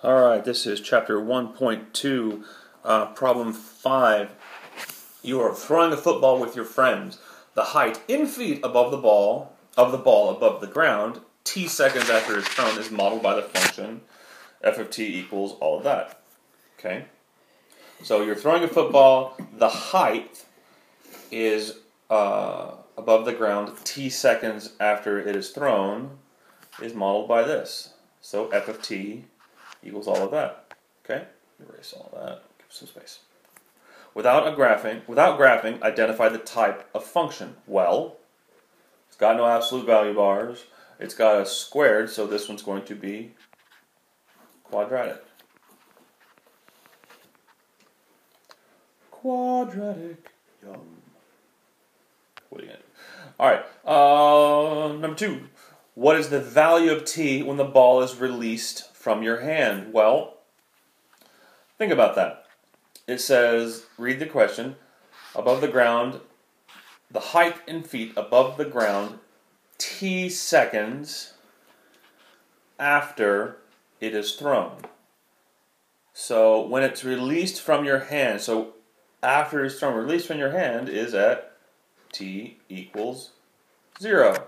Alright, this is chapter 1.2, problem 5. You are throwing a football with your friends. The height in feet above the ball above the ground, t seconds after it's thrown, is modeled by the function f of t equals all of that. Okay? So you're throwing a football, the height is above the ground, t seconds after it is thrown, is modeled by this. So f of t equals all of that. Okay? Erase all of that. Give some space. Without graphing, identify the type of function. Well, it's got no absolute value bars. It's got a squared, so this one's going to be quadratic. Quadratic. Yum. What are you going to do? Alright, number 2. What is the value of t when the ball is released from your hand? Well, think about that. It says, read the question, above the ground, the height in feet above the ground, t seconds after it is thrown. So when it's released from your hand, so after it's thrown, released from your hand is at t equals 0.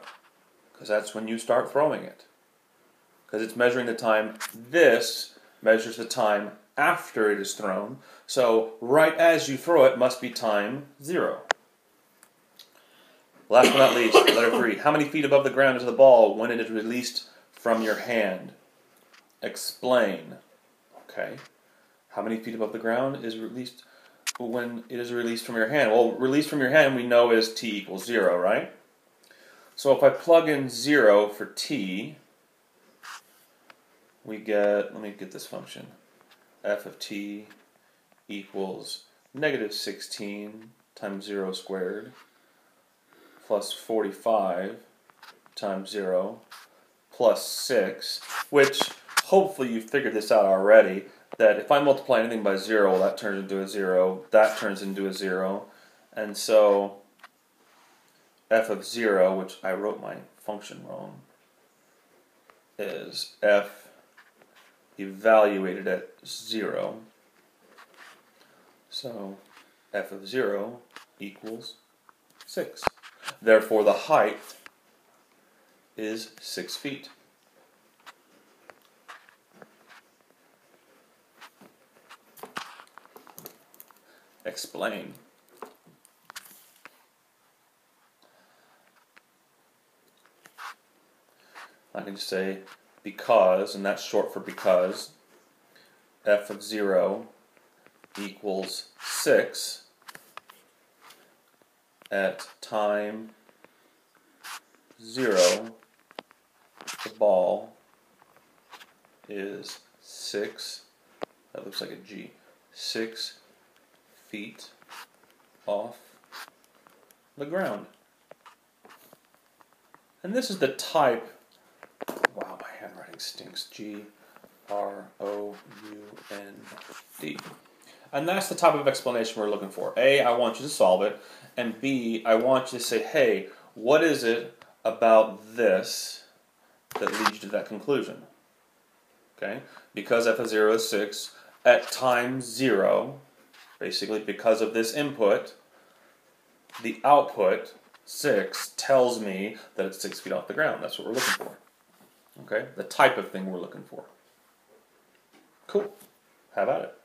Because that's when you start throwing it. Because it's measuring the time. This measures the time after it is thrown. So right as you throw it must be time 0. Last but not least, letter 3. How many feet above the ground is the ball when it is released from your hand? Explain. Okay. How many feet above the ground is released when it is released from your hand? Well, released from your hand we know is t equals 0, right? So if I plug in 0 for t, we get, let me get this function, f of t equals negative 16 times 0 squared plus 45 times 0 plus 6, which hopefully you've figured this out already, that if I multiply anything by 0, well, that turns into a 0, that turns into a 0, and so f of 0, which I wrote my function wrong, is f evaluated at 0. So f of 0 equals 6. Therefore, the height is 6 feet. Explain. I can just say because, and that's short for because, f of 0 equals 6 at time 0, the ball is 6, that looks like a G, 6 feet off the ground. And this is the type. Wow, my handwriting stinks. G-R-O-U-N-D. And that's the type of explanation we're looking for. A, I want you to solve it. And B, I want you to say, hey, what is it about this that leads you to that conclusion? Okay? Because f of 0 is 6, at time 0, basically because of this input, the output, 6, tells me that it's 6 feet off the ground. That's what we're looking for. Okay? The type of thing we're looking for. Cool. How about it?